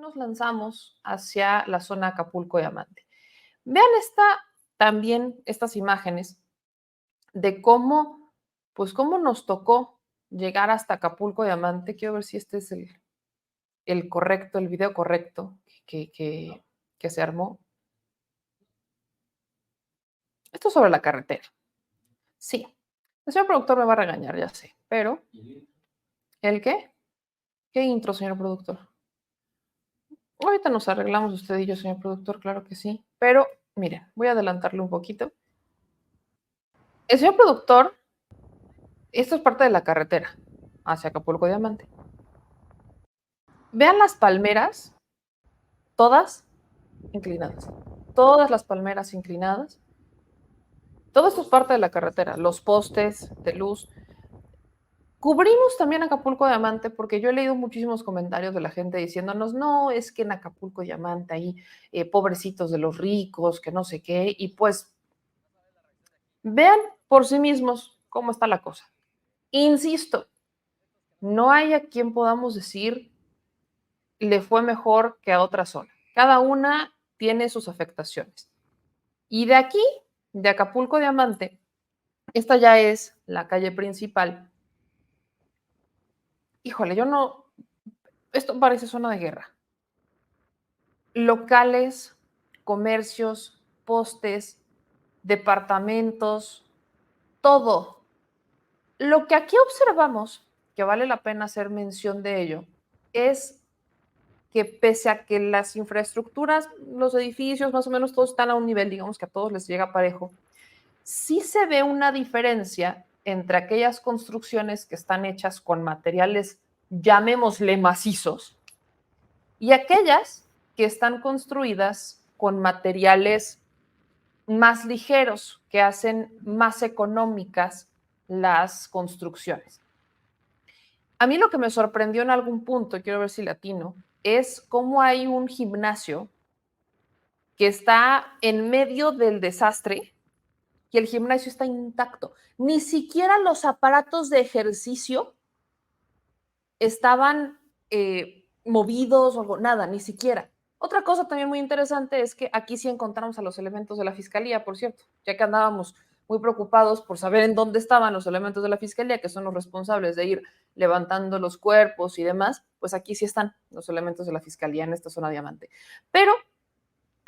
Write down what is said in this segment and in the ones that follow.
nos lanzamos hacia la zona Acapulco Diamante. Vean también estas imágenes de cómo, pues cómo nos tocó llegar hasta Acapulco Diamante. Quiero ver si este es el correcto, el video correcto que, que, que se armó. Esto es sobre la carretera. Sí, el señor productor me va a regañar, ya sé, pero ¿el qué? ¿Qué intro, señor productor? Ahorita nos arreglamos usted y yo, señor productor, claro que sí. Pero, miren, voy a adelantarle un poquito. El señor productor, esto es parte de la carretera hacia Acapulco Diamante. Vean las palmeras, todas inclinadas. Todas las palmeras inclinadas. Todo esto es parte de la carretera. Los postes de luz. Cubrimos también Acapulco Diamante porque yo he leído muchísimos comentarios de la gente diciéndonos, no, es que en Acapulco Diamante hay pobrecitos de los ricos, que no sé qué, y pues vean por sí mismos cómo está la cosa. Insisto, no hay a quien podamos decir le fue mejor que a otra zona. Cada una tiene sus afectaciones. Y de aquí, de Acapulco Diamante, esta ya es la calle principal. Híjole, yo no, esto parece zona de guerra. Locales, comercios, postes, departamentos, todo. Lo que aquí observamos, que vale la pena hacer mención de ello, es que pese a que las infraestructuras, los edificios, más o menos todos están a un nivel, digamos que a todos les llega parejo, sí se ve una diferencia entre aquellas construcciones que están hechas con materiales, llamémosle macizos, y aquellas que están construidas con materiales más ligeros, que hacen más económicas las construcciones. A mí lo que me sorprendió en algún punto, y quiero ver si latino, es cómo hay un gimnasio que está en medio del desastre y el gimnasio está intacto. Ni siquiera los aparatos de ejercicio estaban movidos o algo, nada, ni siquiera. Otra cosa también muy interesante es que aquí sí encontramos a los elementos de la fiscalía, por cierto, ya que andábamos muy preocupados por saber en dónde estaban los elementos de la fiscalía, que son los responsables de ir levantando los cuerpos y demás, pues aquí sí están los elementos de la fiscalía en esta zona diamante. Pero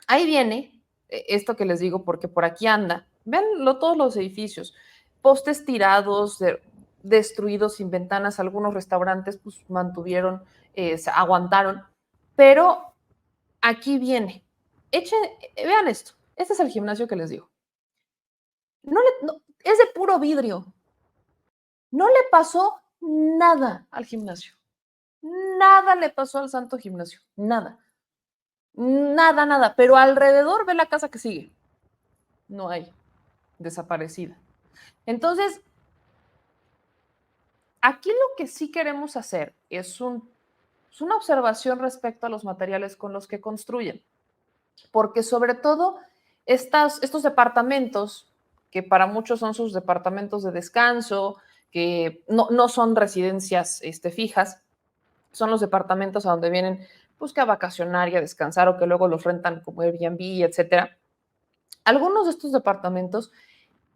ahí viene esto que les digo, porque por aquí anda, vean todos los edificios, postes tirados, destruidos sin ventanas, algunos restaurantes pues mantuvieron, aguantaron, pero aquí viene, vean esto, este es el gimnasio que les digo, es de puro vidrio, no le pasó nada al gimnasio, nada le pasó al santo gimnasio, nada, nada, nada, pero alrededor ve la casa que sigue, no hay, desaparecida. Entonces, aquí lo que sí queremos hacer es una observación respecto a los materiales con los que construyen, porque sobre todo estos departamentos, que para muchos son sus departamentos de descanso, que no son residencias fijas, son los departamentos a donde vienen pues que a vacacionar y a descansar o que luego los rentan como Airbnb, etcétera. Algunos de estos departamentos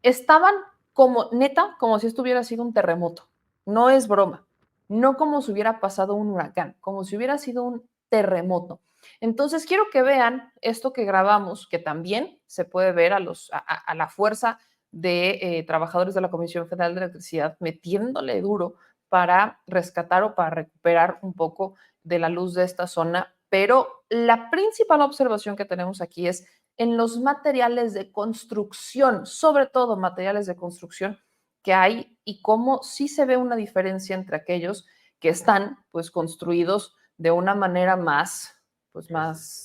estaban como, neta, como si esto hubiera sido un terremoto. No es broma. No como si hubiera pasado un huracán, como si hubiera sido un terremoto. Entonces, quiero que vean esto que grabamos, que también se puede ver a la fuerza de trabajadores de la Comisión Federal de Electricidad metiéndole duro para rescatar o para recuperar un poco de la luz de esta zona. Pero la principal observación que tenemos aquí es en los materiales de construcción, sobre todo materiales de construcción que hay y cómo sí se ve una diferencia entre aquellos que están pues construidos de una manera más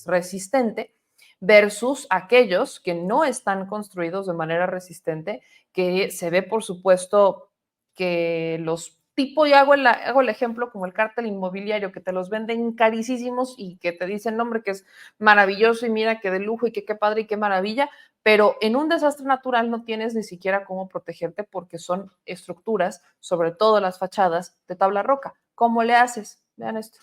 resistente versus aquellos que no están construidos de manera resistente, que se ve por supuesto que los tipo, y hago el ejemplo como el cártel inmobiliario, que te los venden carísimos y que te dicen, hombre, que es maravilloso y mira que de lujo y que qué padre y qué maravilla, pero en un desastre natural no tienes ni siquiera cómo protegerte porque son estructuras, sobre todo las fachadas, de tabla roca. ¿Cómo le haces? Vean esto.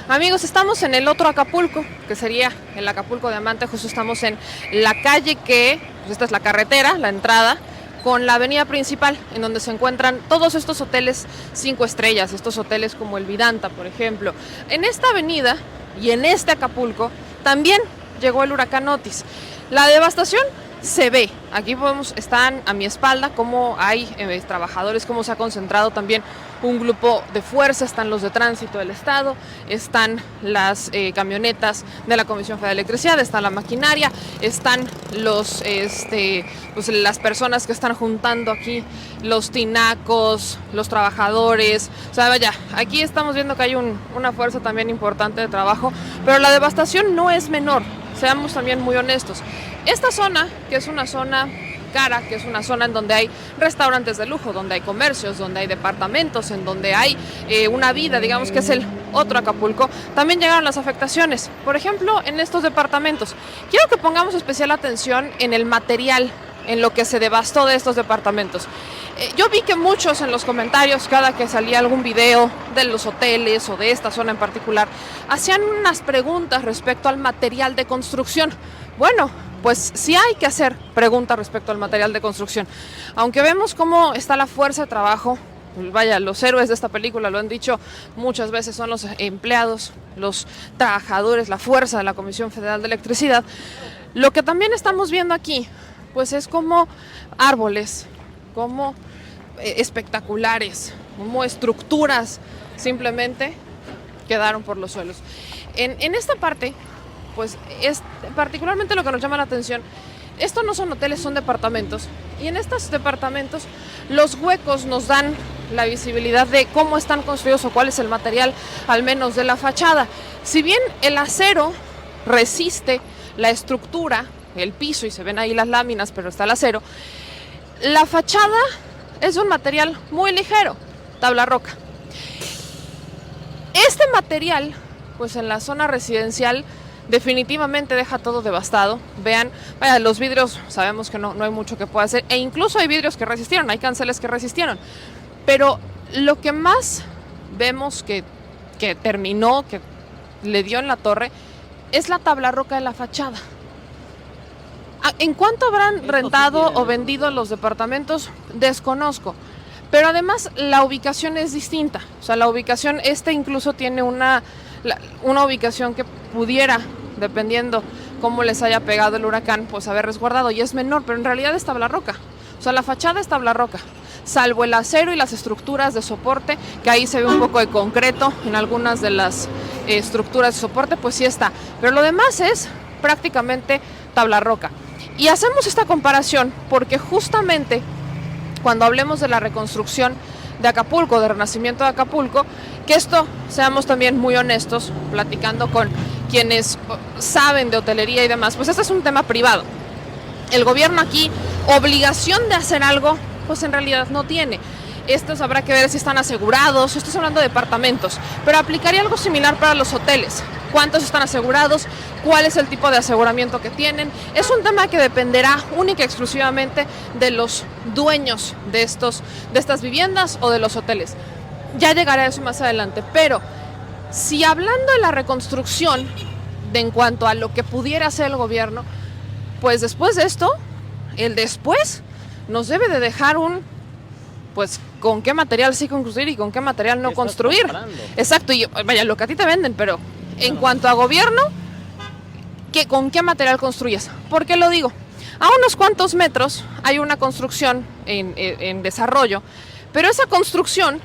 Amigos, estamos en el otro Acapulco, que sería el Acapulco Diamante. Justo estamos en la calle pues esta es la carretera, la entrada, con la avenida principal, en donde se encuentran todos estos hoteles 5 estrellas, estos hoteles como el Vidanta, por ejemplo. En esta avenida y en este Acapulco también llegó el huracán Otis. La devastación se ve. Aquí están a mi espalda cómo hay trabajadores, cómo se ha concentrado también un grupo de fuerza. Están los de tránsito del estado, están las camionetas de la Comisión Federal de Electricidad, está la maquinaria, están pues las personas que están juntando aquí los tinacos, los trabajadores. O sea, vaya, aquí estamos viendo que hay una fuerza también importante de trabajo, pero la devastación no es menor. Seamos también muy honestos. Esta zona, que es una zona cara, que es una zona en donde hay restaurantes de lujo, donde hay comercios, donde hay departamentos, en donde hay una vida, digamos que es el otro Acapulco, también llegaron las afectaciones. Por ejemplo, en estos departamentos. Quiero que pongamos especial atención en el material, en lo que se devastó de estos departamentos. Yo vi que muchos en los comentarios, cada que salía algún video de los hoteles o de esta zona en particular, hacían unas preguntas respecto al material de construcción. Bueno, pues sí hay que hacer preguntas respecto al material de construcción. Aunque vemos cómo está la fuerza de trabajo, vaya, los héroes de esta película lo han dicho muchas veces, son los empleados, los trabajadores, la fuerza de la Comisión Federal de Electricidad. Lo que también estamos viendo aquí, pues es como árboles, como espectaculares, como estructuras simplemente quedaron por los suelos. En esta parte, pues es particularmente lo que nos llama la atención. Estos no son hoteles, son departamentos. Y en estos departamentos los huecos nos dan la visibilidad de cómo están construidos o cuál es el material, al menos de la fachada. Si bien el acero resiste la estructura, el piso, y se ven ahí las láminas, pero está el acero, la fachada es un material muy ligero, tabla roca. Este material, pues en la zona residencial, definitivamente deja todo devastado. Vean, vaya, los vidrios, sabemos que no hay mucho que pueda hacer, e incluso hay vidrios que resistieron, hay canceles que resistieron. Pero lo que más vemos que terminó, que le dio en la torre, es la tabla roca de la fachada. ¿En cuánto habrán rentado o vendido los departamentos? Desconozco. Pero además la ubicación es distinta. O sea, la ubicación, incluso tiene una ubicación que pudiera, dependiendo cómo les haya pegado el huracán, pues haber resguardado, y es menor, pero en realidad es tabla roca. O sea, la fachada es tabla roca, salvo el acero y las estructuras de soporte, que ahí se ve un poco de concreto en algunas de las estructuras de soporte, pues sí está. Pero lo demás es prácticamente tabla roca. Y hacemos esta comparación porque justamente cuando hablemos de la reconstrucción de Acapulco, de renacimiento de Acapulco, que esto, seamos también muy honestos, platicando con quienes saben de hotelería y demás, pues este es un tema privado. El gobierno aquí, obligación de hacer algo, pues en realidad no tiene. Estos habrá que ver si están asegurados. Estoy hablando de departamentos, pero aplicaría algo similar para los hoteles. ¿Cuántos están asegurados? ¿Cuál es el tipo de aseguramiento que tienen? Es un tema que dependerá única y exclusivamente de los dueños de estas viviendas o de los hoteles. Ya llegaré a eso más adelante, pero si hablando de la reconstrucción, en cuanto a lo que pudiera hacer el gobierno, pues después de esto, el después nos debe de dejar pues con qué material sí construir y con qué material no construir. Exacto, y vaya, lo que a ti te venden, pero en cuanto a gobierno, ¿con qué material construyes? ¿Por qué lo digo? A unos cuantos metros hay una construcción en desarrollo, pero esa construcción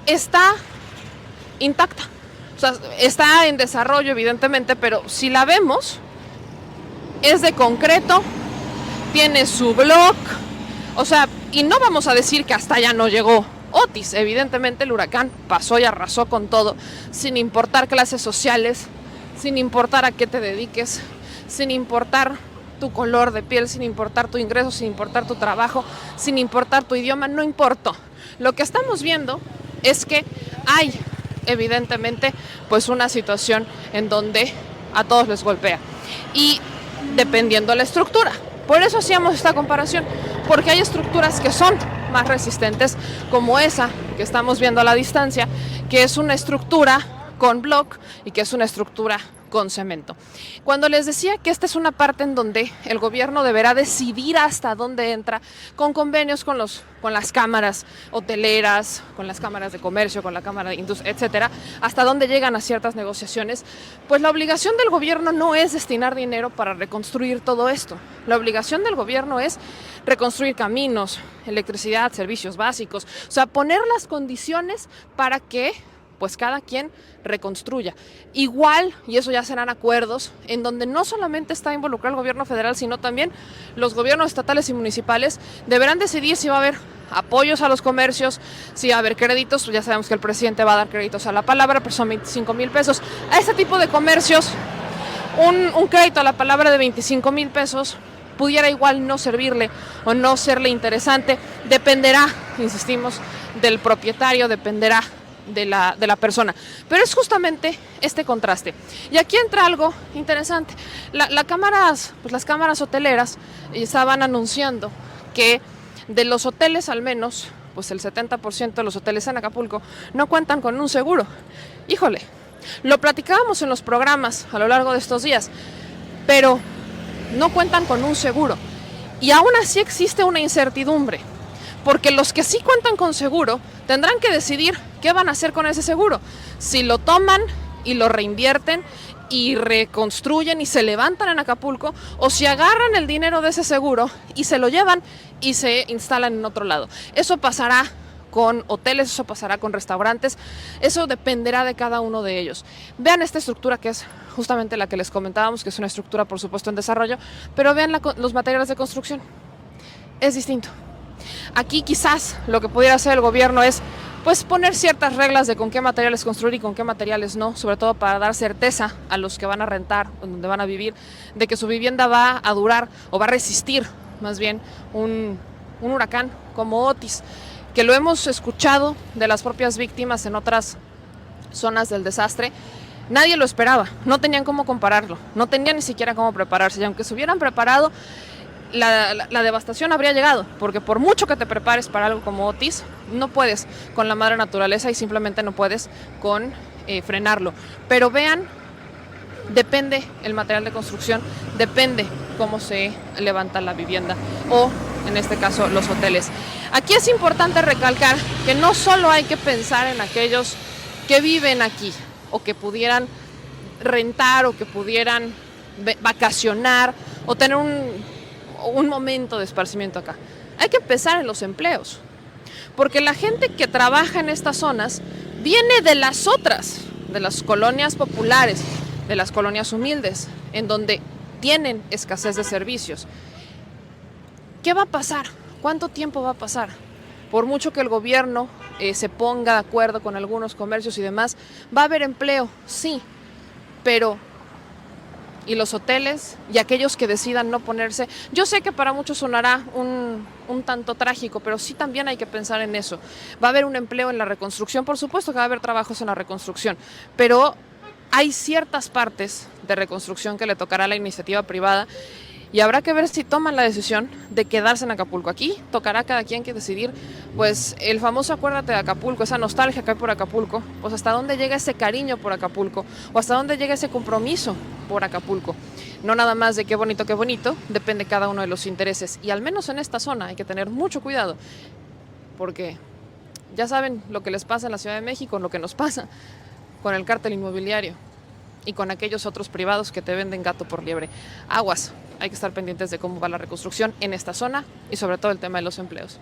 está intacta. O sea, está en desarrollo, evidentemente, pero si la vemos, es de concreto, tiene su block, o sea, y no vamos a decir que hasta allá no llegó Otis. Evidentemente el huracán pasó y arrasó con todo, sin importar clases sociales, sin importar a qué te dediques, sin importar tu color de piel, sin importar tu ingreso, sin importar tu trabajo, sin importar tu idioma, no importó. Lo que estamos viendo es que hay, evidentemente, pues una situación en donde a todos les golpea. Y dependiendo de la estructura. Por eso hacíamos esta comparación, porque hay estructuras que son más resistentes, como esa que estamos viendo a la distancia, que es una estructura con block y que es una estructura con cemento. Cuando les decía que esta es una parte en donde el gobierno deberá decidir hasta dónde entra, con convenios con las cámaras hoteleras, con las cámaras de comercio, con la cámara de industria, etcétera, hasta dónde llegan a ciertas negociaciones, pues la obligación del gobierno no es destinar dinero para reconstruir todo esto. La obligación del gobierno es reconstruir caminos, electricidad, servicios básicos, o sea, poner las condiciones para que pues cada quien reconstruya. Igual, y eso ya serán acuerdos, en donde no solamente está involucrado el gobierno federal, sino también los gobiernos estatales y municipales deberán decidir si va a haber apoyos a los comercios, si va a haber créditos. Ya sabemos que el presidente va a dar créditos a la palabra, pero son 25,000 pesos. A este tipo de comercios, un crédito a la palabra de 25,000 pesos pudiera igual no servirle o no serle interesante. Dependerá, insistimos, del propietario, dependerá de la persona, pero es justamente este contraste. Y aquí entra algo interesante. Las cámaras hoteleras estaban anunciando que de los hoteles, al menos, pues el 70% de los hoteles en Acapulco no cuentan con un seguro. Híjole, lo platicábamos en los programas a lo largo de estos días, pero no cuentan con un seguro. Y aún así existe una incertidumbre, porque los que sí cuentan con seguro tendrán que decidir qué van a hacer con ese seguro. Si lo toman y lo reinvierten y reconstruyen y se levantan en Acapulco, o si agarran el dinero de ese seguro y se lo llevan y se instalan en otro lado. Eso pasará con hoteles, eso pasará con restaurantes, eso dependerá de cada uno de ellos. Vean esta estructura, que es justamente la que les comentábamos, que es una estructura por supuesto en desarrollo, pero vean los materiales de construcción. Es distinto. Aquí quizás lo que pudiera hacer el gobierno es pues poner ciertas reglas de con qué materiales construir y con qué materiales no, sobre todo para dar certeza a los que van a rentar, donde van a vivir, de que su vivienda va a durar o va a resistir más bien un huracán como Otis, que lo hemos escuchado de las propias víctimas en otras zonas del desastre. Nadie lo esperaba, no tenían cómo compararlo, no tenían ni siquiera cómo prepararse, y aunque se hubieran preparado, la devastación habría llegado, porque por mucho que te prepares para algo como Otis, no puedes con la madre naturaleza y simplemente no puedes con frenarlo. Pero vean, depende el material de construcción, depende cómo se levanta la vivienda o, en este caso, los hoteles. Aquí es importante recalcar que no solo hay que pensar en aquellos que viven aquí o que pudieran rentar o que pudieran vacacionar o tener un momento de esparcimiento acá. Hay que pensar en los empleos, porque la gente que trabaja en estas zonas viene de las otras, de las colonias populares, de las colonias humildes, en donde tienen escasez de servicios. ¿Qué va a pasar? ¿Cuánto tiempo va a pasar? Por mucho que el gobierno se ponga de acuerdo con algunos comercios y demás, va a haber empleo, sí, pero y los hoteles y aquellos que decidan no ponerse. Yo sé que para muchos sonará un tanto trágico, pero sí también hay que pensar en eso. Va a haber un empleo en la reconstrucción, por supuesto que va a haber trabajos en la reconstrucción, pero hay ciertas partes de reconstrucción que le tocará a la iniciativa privada y habrá que ver si toman la decisión de quedarse en Acapulco. Aquí tocará a cada quien que decidir, pues el famoso acuérdate de Acapulco, esa nostalgia que hay por Acapulco, pues hasta dónde llega ese cariño por Acapulco o hasta dónde llega ese compromiso por Acapulco. No nada más de qué bonito, depende cada uno de los intereses. Y al menos en esta zona hay que tener mucho cuidado, porque ya saben lo que les pasa en la Ciudad de México, lo que nos pasa con el cártel inmobiliario y con aquellos otros privados que te venden gato por liebre. Aguas, hay que estar pendientes de cómo va la reconstrucción en esta zona y sobre todo el tema de los empleos.